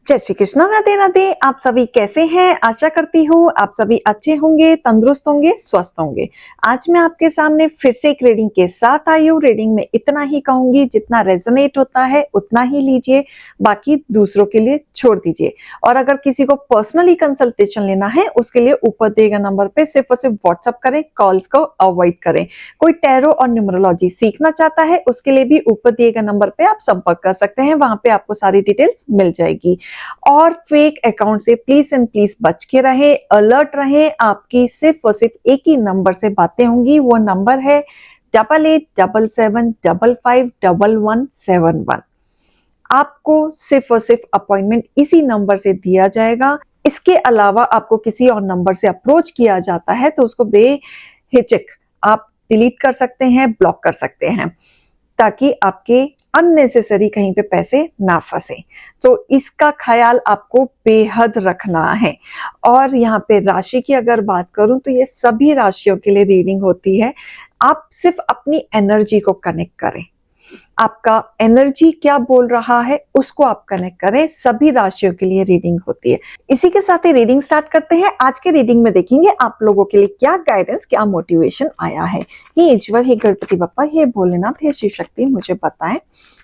जय श्री कृष्ण। राधे राधे। आप सभी कैसे हैं? आशा करती हूँ आप सभी अच्छे होंगे, तंदुरुस्त होंगे, स्वस्थ होंगे। आज मैं आपके सामने फिर से एक रीडिंग के साथ आई हूँ। रीडिंग में इतना ही कहूंगी, जितना रेजोनेट होता है उतना ही लीजिए, बाकी दूसरों के लिए छोड़ दीजिए। और अगर किसी को पर्सनली कंसल्टेशन लेना है उसके लिए ऊपर दिए गए नंबर पे सिर्फ और सिर्फ व्हाट्सअप करें, कॉल्स को अवॉइड करें। कोई टैरो और न्यूमरोलॉजी सीखना चाहता है उसके लिए भी ऊपर दिए गए नंबर पे आप संपर्क कर सकते हैं, वहां पे आपको सारी डिटेल्स मिल जाएगी। और फेक अकाउंट से प्लीज एंड प्लीज बच के रहे, अलर्ट रहे। आपकी सिर्फ और सिर्फ एक ही नंबर से बातें होंगी, वो नंबर है 8877551171। आपको सिर्फ और सिर्फ अपॉइंटमेंट इसी नंबर से दिया जाएगा। इसके अलावा आपको किसी और नंबर से अप्रोच किया जाता है तो उसको बेहिचक आप डिलीट कर सकते हैं, ब्लॉक कर सकते हैं, ताकि आपके अननेसेसरी कहीं पे पैसे ना फंसे। तो इसका ख्याल आपको बेहद रखना है। और यहाँ पे राशि की अगर बात करूं तो ये सभी राशियों के लिए रीडिंग होती है। आप सिर्फ अपनी एनर्जी को कनेक्ट करें, आपका एनर्जी क्या बोल रहा है उसको आप कनेक्ट करें। सभी राशियों के लिए रीडिंग होती है। इसी के साथ ही रीडिंग स्टार्ट करते हैं। आज के रीडिंग में देखेंगे आप लोगों के लिए क्या गाइडेंस, क्या मोटिवेशन आया है। हे ईश्वर, हे गणपति बप्पा, हे भोलेनाथ, हे शिव शक्ति, मुझे बताएं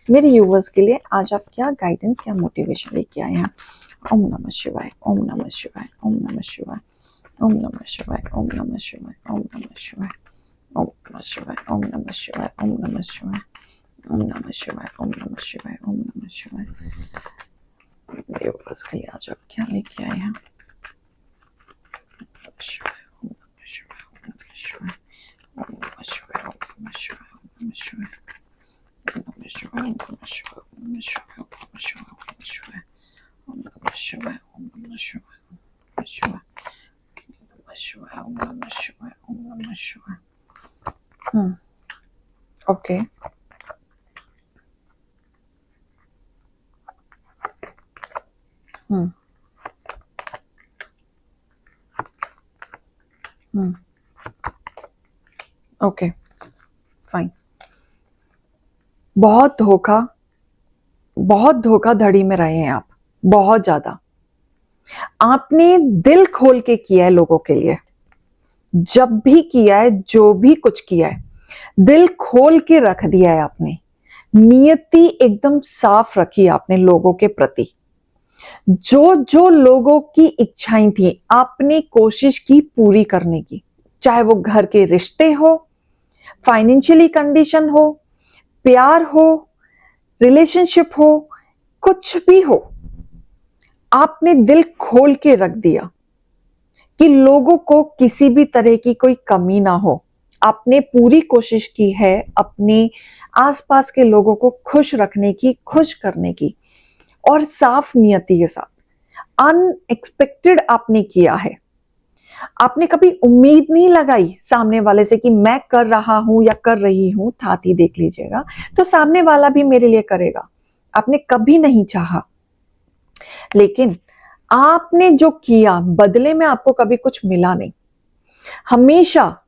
मेरे व्यूअर्स के लिए आज आप क्या गाइडेंस, क्या मोटिवेशन लेके आए हैं। ओम नमः शिवाय, ओम नमः शिवाय, ओम नमः शिवाय, ओम नमः शिवाय, ओम नमः शिवाय, ओम नमः शिवाय, ओम नमः शिवाय, ओम नमः शिवाय, ओम नमः शिवाय, ओम नमः शिवाय, ओम नमः शिवाय, ओम नमः शिवाय। मेरे बस के लिए आज आप क्या लेके आए हैं। ओम नमः शिवाय, ओम नमः शिवाय, ओम नमः शिवाय, ओम नमः शिवाय, ओम नमः शिवाय, ओम नमः शिवाय, ओम नमः शिवाय, ओम नमः शिवाय, ओम नमः शिवाय, ओम नमः शिवाय, ओम नमः शिवाय, ओम नमः शिवाय, ओम नमः शिवाय, ओम नमः शिवाय, ओम नमः शिवाय। Okay, okay, fine. बहुत धोखाधड़ी में रहे हैं आप, बहुत ज्यादा। आपने दिल खोल के किया है लोगों के लिए, जब भी किया है, जो भी कुछ किया है, दिल खोल के रख दिया है आपने। नियति एकदम साफ रखी आपने लोगों के प्रति। जो जो लोगों की इच्छाएं थी आपने कोशिश की पूरी करने की, चाहे वो घर के रिश्ते हो, फाइनेंशियली कंडीशन हो, प्यार हो, रिलेशनशिप हो, कुछ भी हो, आपने दिल खोल के रख दिया कि लोगों को किसी भी तरह की कोई कमी ना हो। आपने पूरी कोशिश की है अपने आसपास के लोगों को खुश रखने की, खुश करने की, और साफ नियति के साथ। अनएक्सपेक्टेड आपने किया है। आपने कभी उम्मीद नहीं लगाई सामने वाले से कि मैं कर रहा हूं या कर रही हूं, थाती देख लीजिएगा, तो सामने वाला भी मेरे लिए करेगा। आपने कभी नहीं चाहा, लेकिन आपने जो किया बदले में आपको कभी कुछ मिला नहीं। हमेशा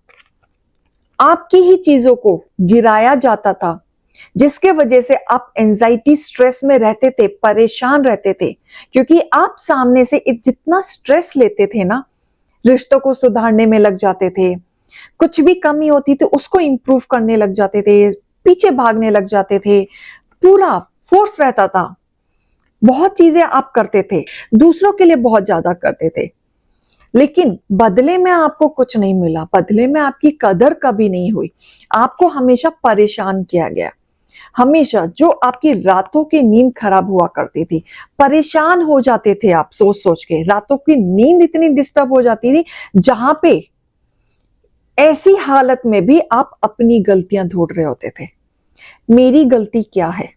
आपकी ही चीजों को गिराया जाता था, जिसके वजह से आप एंजाइटी, स्ट्रेस में रहते थे, परेशान रहते थे। क्योंकि आप सामने से जितना स्ट्रेस लेते थे ना, रिश्तों को सुधारने में लग जाते थे, कुछ भी कमी होती तो उसको इंप्रूव करने लग जाते थे, पीछे भागने लग जाते थे, पूरा फोर्स रहता था। बहुत चीजें आप करते थे, दूसरों के लिए बहुत ज्यादा करते थे, लेकिन बदले में आपको कुछ नहीं मिला। बदले में आपकी कदर कभी नहीं हुई। आपको हमेशा परेशान किया गया। हमेशा जो आपकी रातों की नींद खराब हुआ करती थी, परेशान हो जाते थे आप सोच सोच के, रातों की नींद इतनी डिस्टर्ब हो जाती थी, जहां पे ऐसी हालत में भी आप अपनी गलतियां ढूंढ रहे होते थे। मेरी गलती क्या है,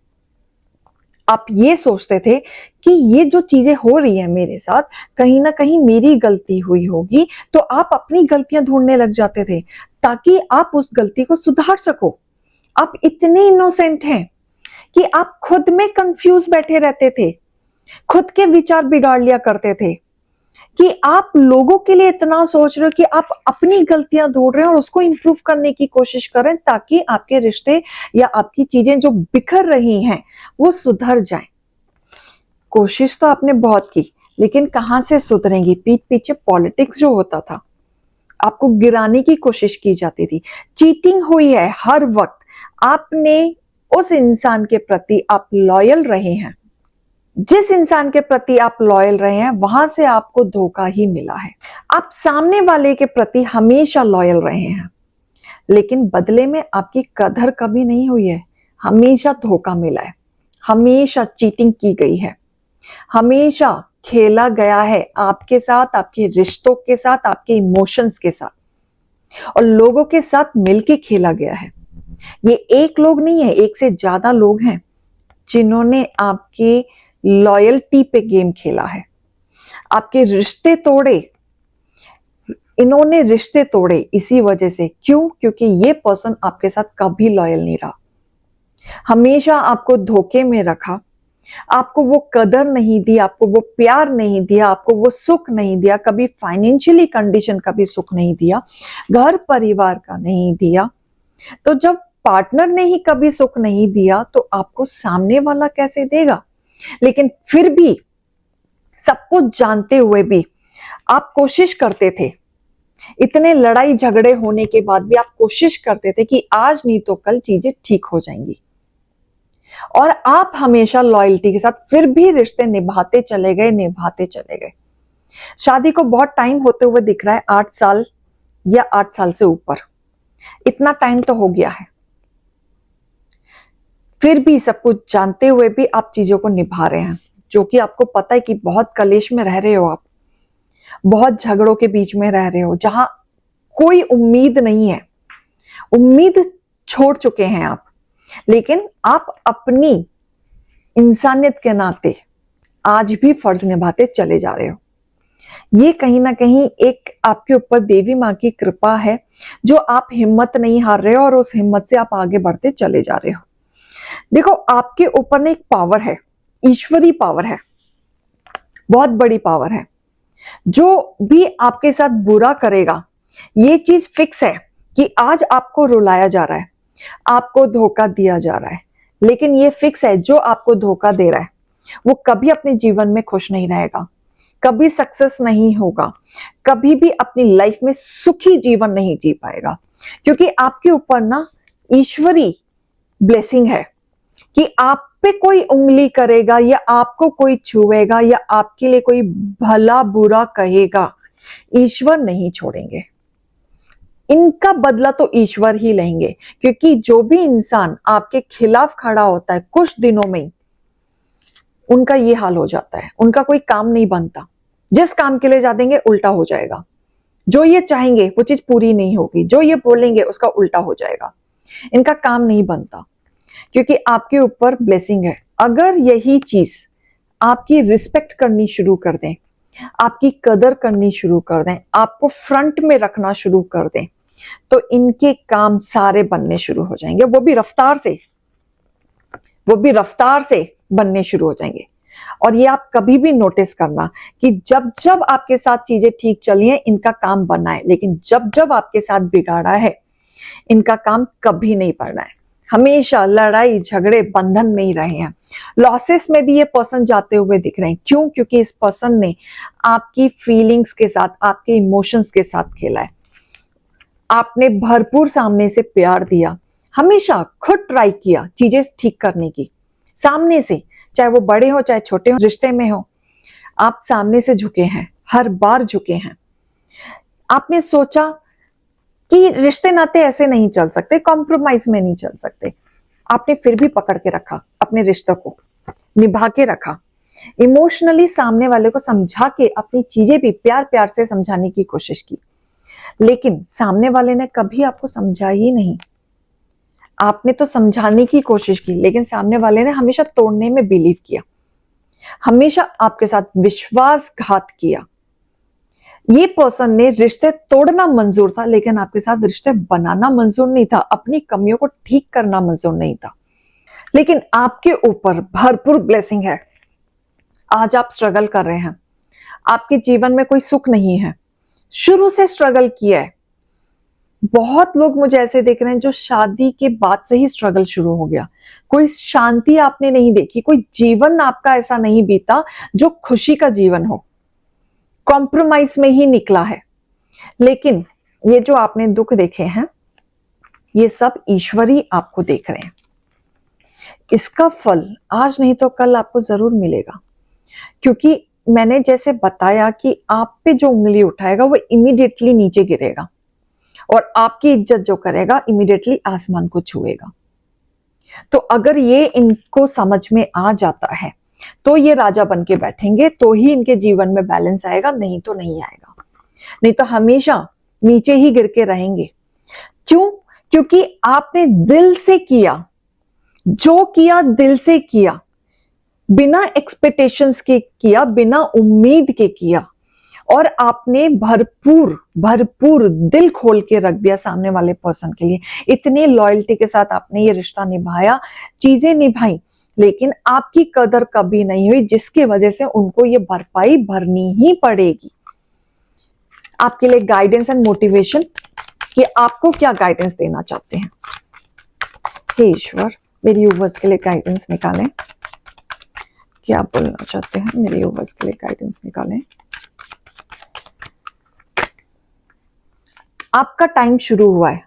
आप ये सोचते थे कि ये जो चीजें हो रही है मेरे साथ, कहीं ना कहीं मेरी गलती हुई होगी, तो आप अपनी गलतियां ढूंढने लग जाते थे ताकि आप उस गलती को सुधार सको। आप इतने इनोसेंट हैं कि आप खुद में कंफ्यूज बैठे रहते थे, खुद के विचार बिगाड़ लिया करते थे कि आप लोगों के लिए इतना सोच रहे हो कि आप अपनी गलतियां ढूंढ रहे हैं और उसको इंप्रूव करने की कोशिश करें, ताकि आपके रिश्ते या आपकी चीजें जो बिखर रही हैं वो सुधर जाएं। कोशिश तो आपने बहुत की, लेकिन कहां से सुधरेंगी? पीठ पीछे पॉलिटिक्स जो होता था, आपको गिराने की कोशिश की जाती थी, चीटिंग हुई है हर वक्त। आपने उस इंसान के प्रति आप लॉयल रहे हैं, जिस इंसान के प्रति आप लॉयल रहे हैं वहां से आपको धोखा ही मिला है। आप सामने वाले के प्रति हमेशा लॉयल रहे हैं, लेकिन बदले में आपकी कदर कभी नहीं हुई है। हमेशा धोखा मिला है, हमेशा चीटिंग की गई है, हमेशा खेला गया है आपके साथ, आपके रिश्तों के साथ, आपके इमोशंस के साथ, और लोगों के साथ मिलके खेला गया है। ये एक लोग नहीं है, एक से ज्यादा लोग हैं जिन्होंने आपके लॉयल्टी पे गेम खेला है, आपके रिश्ते तोड़े। इन्होंने रिश्ते तोड़े इसी वजह से। क्यों? क्योंकि ये पर्सन आपके साथ कभी लॉयल नहीं रहा, हमेशा आपको धोखे में रखा, आपको वो कदर नहीं दी, आपको वो प्यार नहीं दिया, आपको वो सुख नहीं दिया, कभी फाइनेंशियली कंडीशन का भी सुख नहीं दिया, घर परिवार का नहीं दिया। तो जब पार्टनर ने ही कभी सुख नहीं दिया तो आपको सामने वाला कैसे देगा? लेकिन फिर भी सब कुछ जानते हुए भी आप कोशिश करते थे, इतने लड़ाई झगड़े होने के बाद भी आप कोशिश करते थे कि आज नहीं तो कल चीजें ठीक हो जाएंगी, और आप हमेशा लॉयल्टी के साथ फिर भी रिश्ते निभाते चले गए, निभाते चले गए। शादी को बहुत टाइम होते हुए दिख रहा है, 8 साल या 8 साल से ऊपर, इतना टाइम तो हो गया है। फिर भी सब कुछ जानते हुए भी आप चीजों को निभा रहे हैं, जो कि आपको पता है कि बहुत कलेश में रह रहे हो, आप बहुत झगड़ों के बीच में रह रहे हो, जहां कोई उम्मीद नहीं है, उम्मीद छोड़ चुके हैं आप, लेकिन आप अपनी इंसानियत के नाते आज भी फर्ज निभाते चले जा रहे हो। ये कहीं ना कहीं एक आपके ऊपर देवी माँ की कृपा है, जो आप हिम्मत नहीं हार रहे हो और उस हिम्मत से आप आगे बढ़ते चले जा रहे हो। देखो, आपके ऊपर ना एक पावर है, ईश्वरी पावर है, बहुत बड़ी पावर है। जो भी आपके साथ बुरा करेगा, ये चीज फिक्स है कि आज आपको रुलाया जा रहा है, आपको धोखा दिया जा रहा है, लेकिन ये फिक्स है जो आपको धोखा दे रहा है वो कभी अपने जीवन में खुश नहीं रहेगा, कभी सक्सेस नहीं होगा, कभी भी अपनी लाइफ में सुखी जीवन नहीं जी पाएगा। क्योंकि आपके ऊपर ना ईश्वरी ब्लेसिंग है कि आप पे कोई उंगली करेगा या आपको कोई छुएगा या आपके लिए कोई भला बुरा कहेगा, ईश्वर नहीं छोड़ेंगे। इनका बदला तो ईश्वर ही लेंगे, क्योंकि जो भी इंसान आपके खिलाफ खड़ा होता है कुछ दिनों में उनका ये हाल हो जाता है, उनका कोई काम नहीं बनता। जिस काम के लिए जा देंगे उल्टा हो जाएगा, जो ये चाहेंगे वो चीज पूरी नहीं होगी, जो ये बोलेंगे उसका उल्टा हो जाएगा, इनका काम नहीं बनता, क्योंकि आपके ऊपर ब्लेसिंग है। अगर यही चीज आपकी रिस्पेक्ट करनी शुरू कर दें, आपकी कदर करनी शुरू कर दें, आपको फ्रंट में रखना शुरू कर दें, तो इनके काम सारे बनने शुरू हो जाएंगे, वो भी रफ्तार से बनने शुरू हो जाएंगे। और ये आप कभी भी नोटिस करना कि जब जब आपके साथ चीजें ठीक चली हैं इनका काम बना है, लेकिन जब जब आपके साथ बिगाड़ा है इनका काम कभी नहीं बढ़ना है। हमेशा लड़ाई झगड़े बंधन में ही रहे हैं। लॉसेस में भी ये पर्सन जाते हुए दिख रहे हैं। क्यों? क्योंकि इस पर्सन ने आपकी फीलिंग्स के साथ, आपके इमोशंस के साथ खेला है। आपने भरपूर सामने से प्यार दिया, हमेशा खुद ट्राई किया चीजें ठीक करने की, सामने से, चाहे वो बड़े हो चाहे छोटे हो, रिश्ते में हो, आप सामने से झुके हैं, हर बार झुके हैं। आपने सोचा कि रिश्ते नाते ऐसे नहीं चल सकते, कॉम्प्रोमाइज में नहीं चल सकते, आपने फिर भी पकड़ के रखा, अपने रिश्ते को निभा के रखा, इमोशनली सामने वाले को समझा के अपनी चीजें भी प्यार प्यार से समझाने की कोशिश की, लेकिन सामने वाले ने कभी आपको समझा ही नहीं। आपने तो समझाने की कोशिश की, लेकिन सामने वाले ने हमेशा तोड़ने में बिलीव किया, हमेशा आपके साथ विश्वासघात किया। ये पर्सन ने रिश्ते तोड़ना मंजूर था, लेकिन आपके साथ रिश्ते बनाना मंजूर नहीं था, अपनी कमियों को ठीक करना मंजूर नहीं था। लेकिन आपके ऊपर भरपूर ब्लेसिंग है। आज आप स्ट्रगल कर रहे हैं, आपके जीवन में कोई सुख नहीं है, शुरू से स्ट्रगल किया है, बहुत लोग मुझे ऐसे देख रहे हैं जो शादी के बाद से ही स्ट्रगल शुरू हो गया, कोई शांति आपने नहीं देखी, कोई जीवन आपका ऐसा नहीं बीता जो खुशी का जीवन हो, कॉम्प्रोमाइज में ही निकला है। लेकिन ये जो आपने दुख देखे हैं, ये सब ईश्वर ही आपको देख रहे हैं। इसका फल आज नहीं तो कल आपको जरूर मिलेगा, क्योंकि मैंने जैसे बताया कि आप पे जो उंगली उठाएगा वो इमीडिएटली नीचे गिरेगा, और आपकी इज्जत जो करेगा इमीडिएटली आसमान को छुएगा। तो अगर ये इनको समझ में आ जाता है तो ये राजा बन के बैठेंगे, तो ही इनके जीवन में बैलेंस आएगा, नहीं तो नहीं आएगा। नहीं तो हमेशा नीचे ही गिर के रहेंगे। क्यों? क्योंकि आपने दिल से किया, जो किया दिल से किया, बिना एक्सपेक्टेशंस के किया, बिना उम्मीद के किया, और आपने भरपूर भरपूर दिल खोल के रख दिया सामने वाले पर्सन के लिए। इतनी लॉयल्टी के साथ आपने ये रिश्ता निभाया, चीजें निभाई, लेकिन आपकी कदर कभी नहीं हुई, जिसकी वजह से उनको ये भरपाई भरनी ही पड़ेगी। आपके लिए गाइडेंस एंड मोटिवेशन, कि आपको क्या गाइडेंस देना चाहते हैं। हे ईश्वर, मेरी यूवर्स के लिए गाइडेंस निकालें। क्या बोलना चाहते हैं मेरे यूवर्स के लिए गाइडेंस निकालें। आपका टाइम शुरू हुआ है,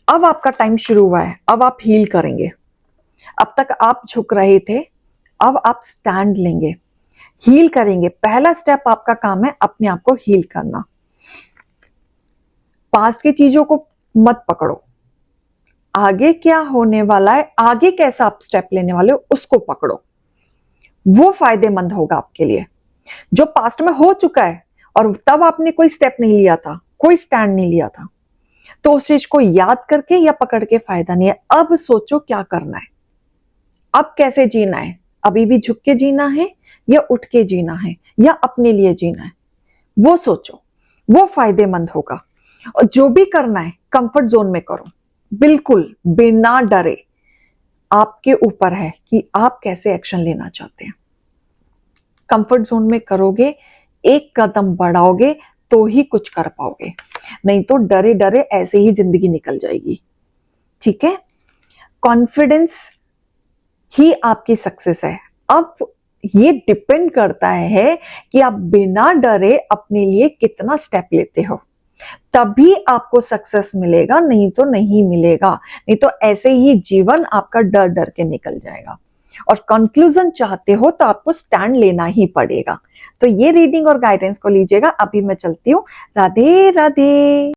अब आपका टाइम शुरू हुआ है, अब आप हील करेंगे। अब तक आप झुक रहे थे, अब आप स्टैंड लेंगे, हील करेंगे। पहला स्टेप आपका काम है अपने आप को हील करना। पास्ट की चीजों को मत पकड़ो, आगे क्या होने वाला है, आगे कैसा आप स्टेप लेने वाले हो उसको पकड़ो, वो फायदेमंद होगा आपके लिए। जो पास्ट में हो चुका है और तब आपने कोई स्टेप नहीं लिया था, कोई स्टैंड नहीं लिया था, तो उस चीज को याद करके या पकड़ के फायदा नहीं है। अब सोचो क्या करना है, अब कैसे जीना है, अभी भी झुक के जीना है या उठ के जीना है या अपने लिए जीना है, वो सोचो, वो फायदेमंद होगा। और जो भी करना है कंफर्ट जोन में करो, बिल्कुल बिना डरे। आपके ऊपर है कि आप कैसे एक्शन लेना चाहते हैं। कंफर्ट जोन में करोगे, एक कदम बढ़ाओगे तो ही कुछ कर पाओगे, नहीं तो डरे डरे ऐसे ही जिंदगी निकल जाएगी। ठीक है? कॉन्फिडेंस ही आपकी सक्सेस है। अब ये डिपेंड करता है कि आप बिना डरे अपने लिए कितना स्टेप लेते हो, तभी आपको सक्सेस मिलेगा, नहीं तो नहीं मिलेगा। नहीं तो ऐसे ही जीवन आपका डर डर के निकल जाएगा। और कंक्लूजन चाहते हो तो आपको स्टैंड लेना ही पड़ेगा। तो ये रीडिंग और गाइडेंस को लीजिएगा। अभी मैं चलती हूँ। राधे राधे।